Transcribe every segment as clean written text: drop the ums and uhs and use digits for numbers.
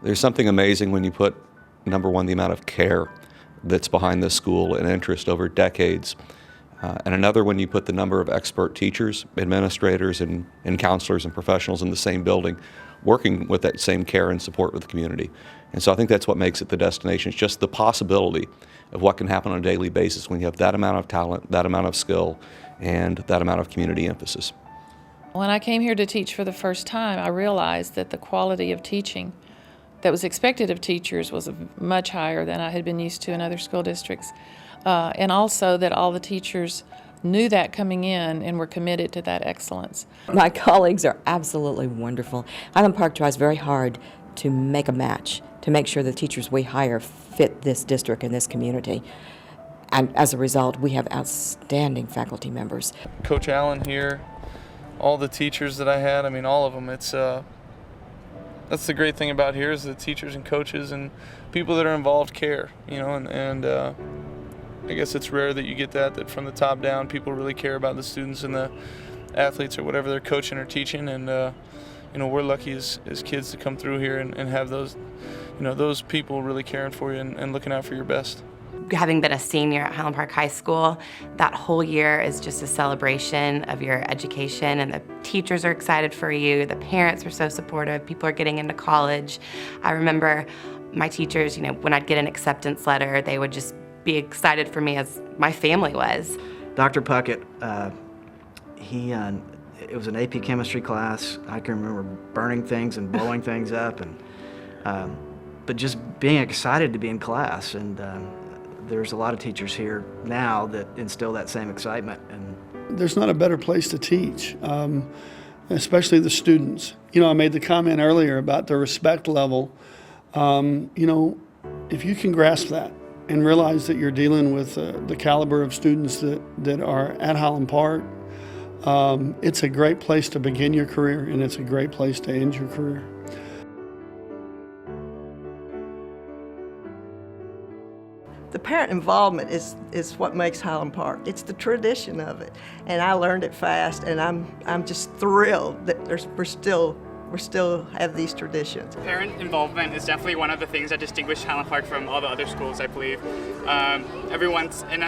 There's something amazing when you put, number one, the amount of care that's behind this school and interest over decades. And another when you put the number of expert teachers, administrators, and counselors and professionals in the same building working with that same care and support with the community. And so I think that's what makes it the destination. It's just the possibility of what can happen on a daily basis when you have that amount of talent, that amount of skill, and that amount of community emphasis. When I came here to teach for the first time, I realized that the quality of teaching that was expected of teachers was much higher than I had been used to in other school districts. And also that all the teachers knew that coming in and were committed to that excellence. My colleagues are absolutely wonderful. Highland Park tries very hard to make a match, to make sure the teachers we hire fit this district and this community. And as a result, we have outstanding faculty members. Coach Allen here, all the teachers that I had, I mean, all of them. It's that's the great thing about here is the teachers and coaches and people that are involved care, you know, and I guess it's rare that you get that from the top down, people really care about the students and the athletes or whatever they're coaching or teaching, and you know, we're lucky as kids to come through here and have those, you know, those people really caring for you and looking out for your best. Having been a senior at Highland Park High School, that whole year is just a celebration of your education, and the teachers are excited for you, the parents are so supportive, people are getting into college. I remember my teachers, you know, when I'd get an acceptance letter, they would just be excited for me as my family was. Dr. Puckett, it was an AP chemistry class. I can remember burning things and blowing things up, and but just being excited to be in class. And there's a lot of teachers here now that instill that same excitement. And there's not a better place to teach, especially the students. You know, I made the comment earlier about the respect level. You know, if you can grasp that and realize that you're dealing with the caliber of students that are at Highland Park, it's a great place to begin your career, and it's a great place to end your career. The parent involvement is what makes Highland Park. It's the tradition of it, and I learned it fast, and I'm just thrilled that we're still have these traditions. Parent involvement is definitely one of the things that distinguish Highland Park from all the other schools, I believe. And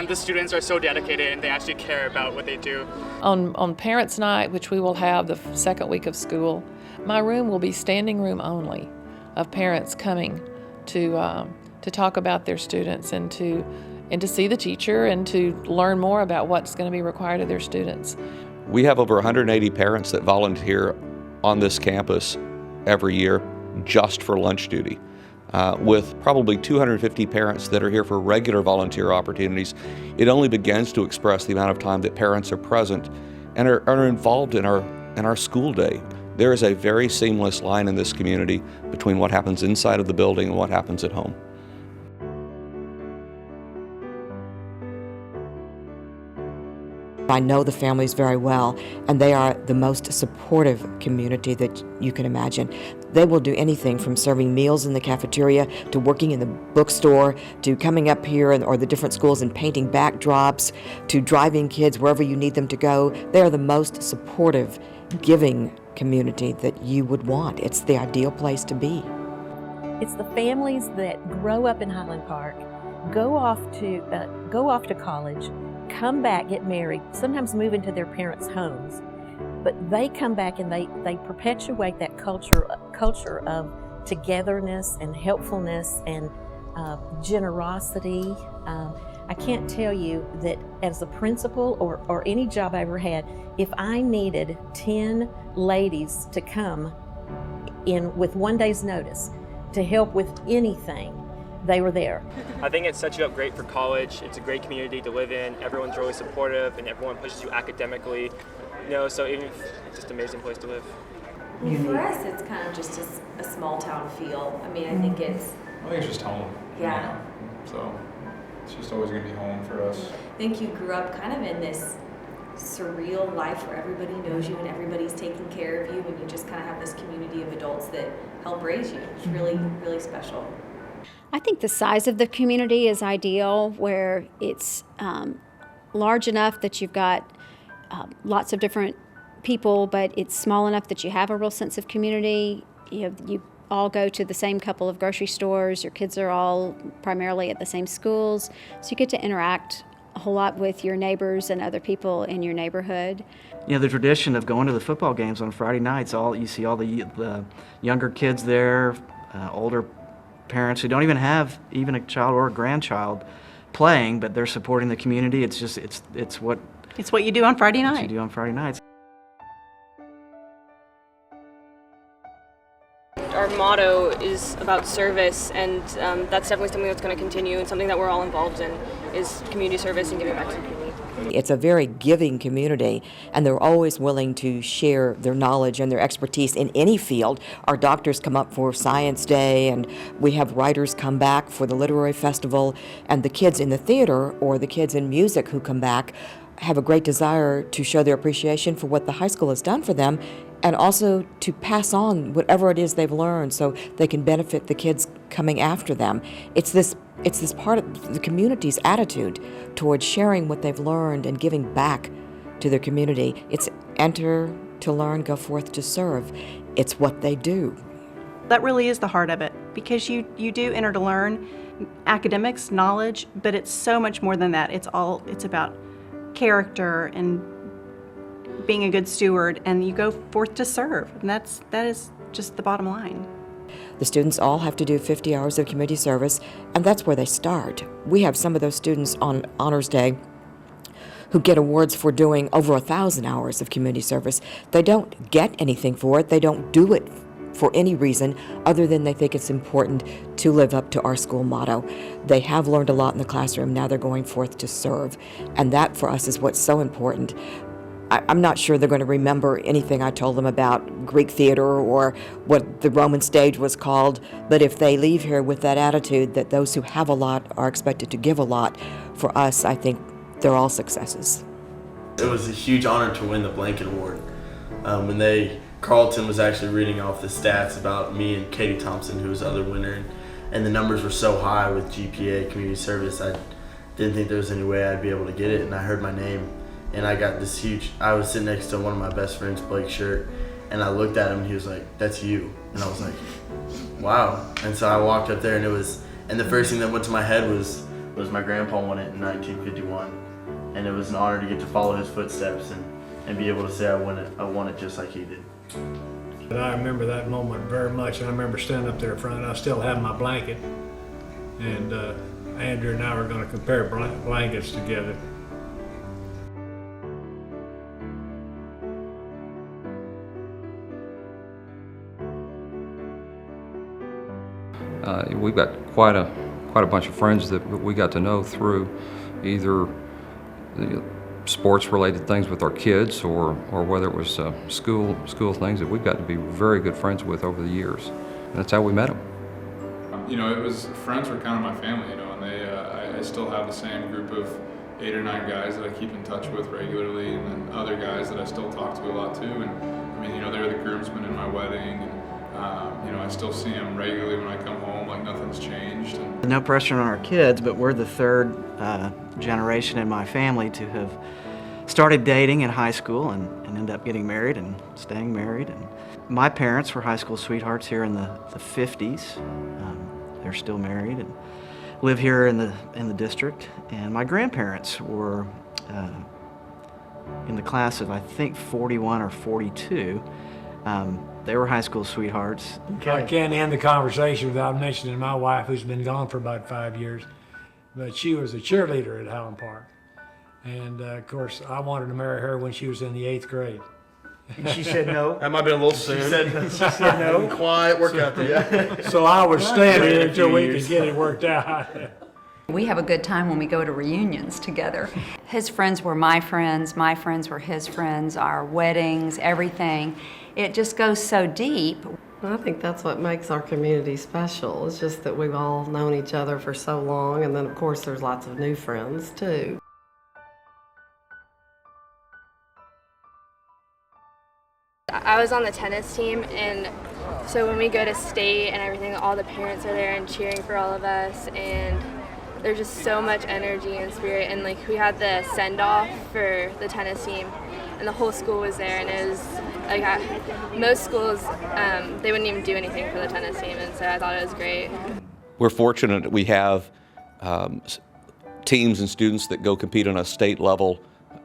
the students are so dedicated, and they actually care about what they do. On Parents' Night, which we will have the second week of school, my room will be standing room only of parents coming to talk about their students and to see the teacher and to learn more about what's going to be required of their students. We have over 180 parents that volunteer on this campus every year just for lunch duty, with probably 250 parents that are here for regular volunteer opportunities. It only begins to express the amount of time that parents are present and are involved in our school day. There is a very seamless line in this community between what happens inside of the building and what happens at home. I know the families very well, and they are the most supportive community that you can imagine. They will do anything from serving meals in the cafeteria to working in the bookstore to coming up here or the different schools and painting backdrops to driving kids wherever you need them to go. They are the most supportive, giving community that you would want. It's the ideal place to be. It's the families that grow up in Highland Park, go off to college, come back, get married, sometimes move into their parents' homes, but they come back and they perpetuate that culture of togetherness and helpfulness and generosity. I can't tell you that as a principal or any job I ever had, if I needed 10 ladies to come in with one day's notice to help with anything, they were there. I think it sets you up great for college. It's a great community to live in. Everyone's really supportive and everyone pushes you academically. You know, so even if it's just an amazing place to live. Well, for us, it's kind of just a small town feel. I mean, I think it's just home. Yeah. You know? So it's just always going to be home for us. I think you grew up kind of in this surreal life where everybody knows you and everybody's taking care of you, and you just kind of have this community of adults that help raise you. It's really, really special. I think the size of the community is ideal, where it's large enough that you've got lots of different people, but it's small enough that you have a real sense of community. You all go to the same couple of grocery stores. Your kids are all primarily at the same schools. So you get to interact a whole lot with your neighbors and other people in your neighborhood. You know, the tradition of going to the football games on Friday nights, you see all the younger kids there, older parents who don't even have even a child or a grandchild playing, but they're supporting the community. It's just, it's what you do on Friday what night. you do on Friday nights. Our motto is about service, and that's definitely something that's going to continue, and something that we're all involved in is community service and giving back to the community. It's a very giving community, and they're always willing to share their knowledge and their expertise in any field. Our doctors come up for Science Day, and we have writers come back for the Literary Festival, and the kids in the theater or the kids in music who come back have a great desire to show their appreciation for what the high school has done for them, and also to pass on whatever it is they've learned so they can benefit the kids coming after them. It's this part of the community's attitude towards sharing what they've learned and giving back to their community. It's enter to learn, go forth to serve. It's what they do. That really is the heart of it, because you do enter to learn academics, knowledge, but it's so much more than that. It's about character and being a good steward, and you go forth to serve, and that is just the bottom line. The students all have to do 50 hours of community service, and that's where they start. We have some of those students on Honors Day who get awards for doing over 1,000 hours of community service. They don't get anything for it. They don't do it for any reason other than they think it's important to live up to our school motto. They have learned a lot in the classroom. Now they're going forth to serve, and that for us is what's so important. I'm not sure they're going to remember anything I told them about Greek theater or what the Roman stage was called, but if they leave here with that attitude that those who have a lot are expected to give a lot, for us, I think they're all successes. It was a huge honor to win the Blanket Award. Carlton was actually reading off the stats about me and Katie Thompson, who was the other winner, and the numbers were so high with GPA, community service, I didn't think there was any way I'd be able to get it, and I heard my name. And I got this I was sitting next to one of my best friends, Blake Shirt, and I looked at him and he was like, "That's you." And I was like, wow. And so I walked up there, and the first thing that went to my head was my grandpa won it in 1951. And it was an honor to get to follow his footsteps and be able to say I won it just like he did. But I remember that moment very much, and I remember standing up there in front, and I still have my blanket, and Andrew and I were going to compare blankets together. We've got quite a bunch of friends that we got to know through either sports-related things with our kids, or whether it was school things that we've got to be very good friends with over the years. And that's how we met them. You know, friends were kind of my family, you know, and I still have the same group of 8 or 9 guys that I keep in touch with regularly, and then other guys that I still talk to a lot too. And I mean, you know, they're the groomsmen in my wedding, and you know, I still see them regularly when I come home, like nothing's changed. And No pressure on our kids, but we're the third generation in my family to have started dating in high school and end up getting married and staying married. And my parents were high school sweethearts here in the 50s. They're still married and live here in the district. And my grandparents were in the class of, I think, 41 or 42. They were high school sweethearts. I can't end the conversation without mentioning my wife, who's been gone for about 5 years, but she was a cheerleader at Highland Park. And of course, I wanted to marry her when she was in the 8th grade. And she said no. That might be a little soon. She said no. Quiet, work out there. So I was standing until we could get it worked out. We have a good time when we go to reunions together. His friends were my friends were his friends, our weddings, everything. It just goes so deep. I think that's what makes our community special. It's just that we've all known each other for so long, and then of course there's lots of new friends too. I was on the tennis team, and so when we go to state and everything, all the parents are there and cheering for all of us, and there's just so much energy and spirit. And like, we had the send-off for the tennis team, and the whole school was there, and it was Most schools, they wouldn't even do anything for the tennis team, and so I thought it was great. We're fortunate that we have teams and students that go compete on a state level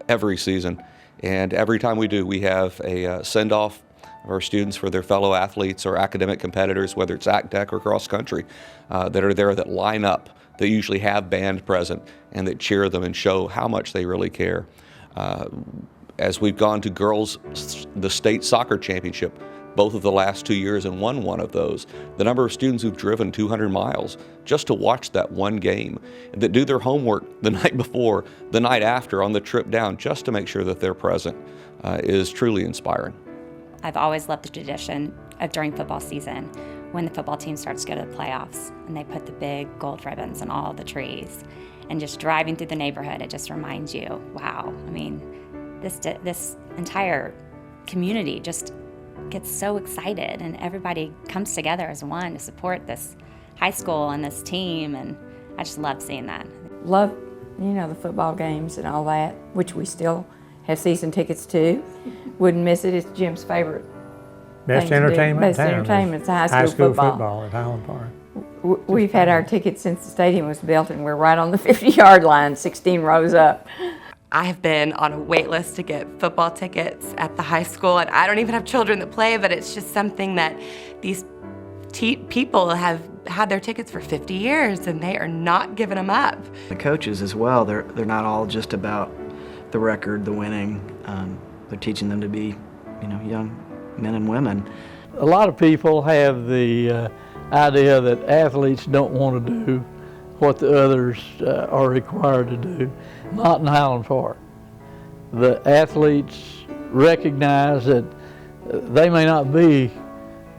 every season. And every time we do, we have a send-off of our students for their fellow athletes or academic competitors, whether it's Act Deck or cross country, that are there, that line up, that usually have band present, and that cheer them and show how much they really care. As we've gone to the state soccer championship, both of the last 2 years, and won one of those, the number of students who've driven 200 miles just to watch that one game, that do their homework the night before, the night after, on the trip down, just to make sure that they're present, is truly inspiring. I've always loved the tradition of during football season, when the football team starts to go to the playoffs and they put the big gold ribbons on all the trees, and just driving through the neighborhood, it just reminds you, wow, I mean, this entire community just gets so excited, and everybody comes together as one to support this high school and this team, and I just love seeing that. Love, the football games and all that, which we still have season tickets to. Wouldn't miss it. It's Jim's favorite Best entertainment in town. Best entertainment is high school football at Highland Park. We've had our tickets since the stadium was built, and we're right on the 50-yard line, 16 rows up. I have been on a wait list to get football tickets at the high school, and I don't even have children that play, but it's just something that these people have had their tickets for 50 years, and they are not giving them up. The coaches as well, they're not all just about the record, the winning. They're teaching them to be, young men and women. A lot of people have the idea that athletes don't want to do what the others are required to do. Not in Highland Park. The athletes recognize that they may not be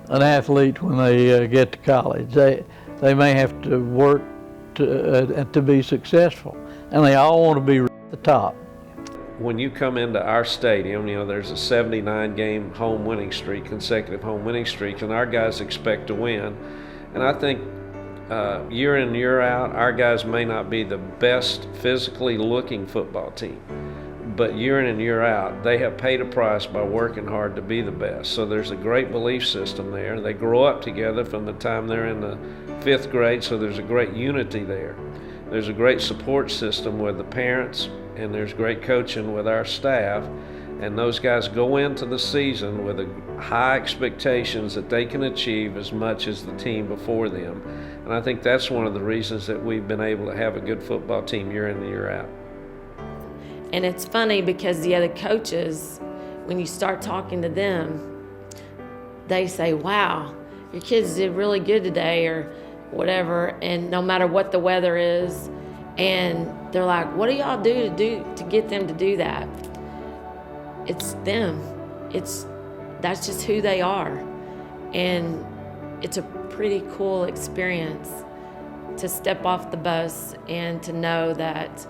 an athlete when they get to college. They may have to work to be successful, and they all want to be at the top. When you come into our stadium, there's a 79-game home winning streak, consecutive home winning streak, and our guys expect to win. And I think year in and year out, our guys may not be the best physically looking football team, but year in and year out, they have paid a price by working hard to be the best. So there's a great belief system there. They grow up together from the time they're in the 5th grade, so there's a great unity there. There's a great support system with the parents, and there's great coaching with our staff. And those guys go into the season with high expectations that they can achieve as much as the team before them. And I think that's one of the reasons that we've been able to have a good football team year in and year out. And it's funny because the other coaches, when you start talking to them, they say, wow, your kids did really good today or whatever, and no matter what the weather is. And they're like, what do y'all do to get them to do that? It's them. That's just who they are. And it's a pretty cool experience to step off the bus and to know that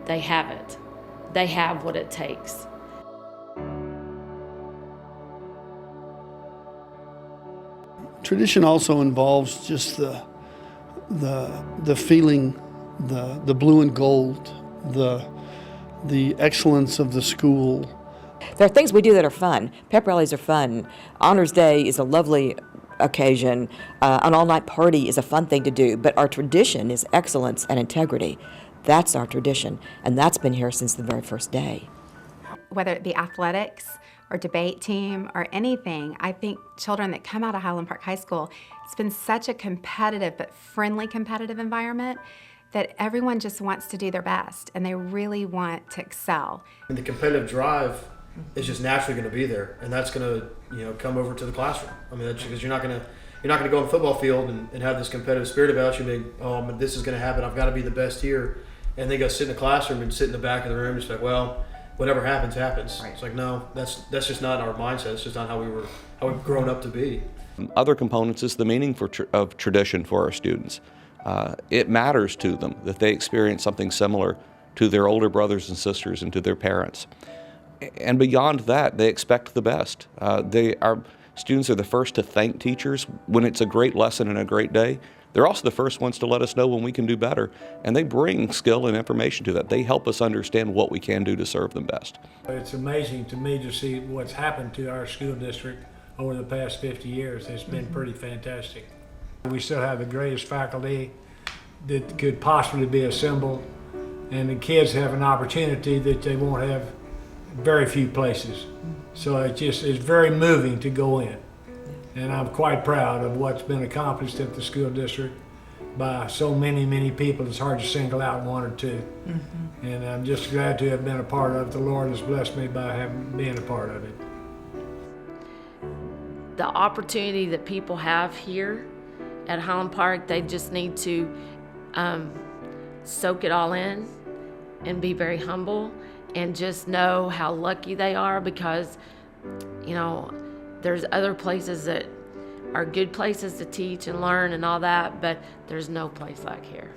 they have it. They have what it takes. Tradition also involves just the feeling, the blue and gold, the excellence of the school. There are things we do that are fun. Pep rallies are fun. Honors Day is a lovely occasion. An all-night party is a fun thing to do, but our tradition is excellence and integrity. That's our tradition, and that's been here since the very first day. Whether it be athletics or debate team or anything, I think children that come out of Highland Park High School, it's been such a competitive but friendly competitive environment that everyone just wants to do their best and they really want to excel. And the competitive drive is just naturally going to be there, and that's going to come over to the classroom. I mean, that's because you're not going to go on the football field and have this competitive spirit about you, being, oh, this is going to happen, I've got to be the best here, and then go sit in the classroom and sit in the back of the room and just like, well, whatever happens, happens. Right. It's like, no, that's just not our mindset. It's just not how we've grown up to be. Other components is the meaning of tradition for our students. It matters to them that they experience something similar to their older brothers and sisters and to their parents. And beyond that, they expect the best. Our students are the first to thank teachers when it's a great lesson and a great day. They're also the first ones to let us know when we can do better, and they bring skill and information to that. They help us understand what we can do to serve them best. It's amazing to me to see what's happened to our school district over the past 50 years. It's been pretty fantastic. We still have the greatest faculty that could possibly be assembled, and the kids have an opportunity that they won't have very few places. So it's very moving to go in. And I'm quite proud of what's been accomplished at the school district by so many, many people. It's hard to single out one or two. And I'm just glad to have been a part of it. The Lord has blessed me by being a part of it. The opportunity that people have here at Highland Park, they just need to soak it all in and be very humble and just know how lucky they are, because, you know, there's other places that are good places to teach and learn and all that, but there's no place like here.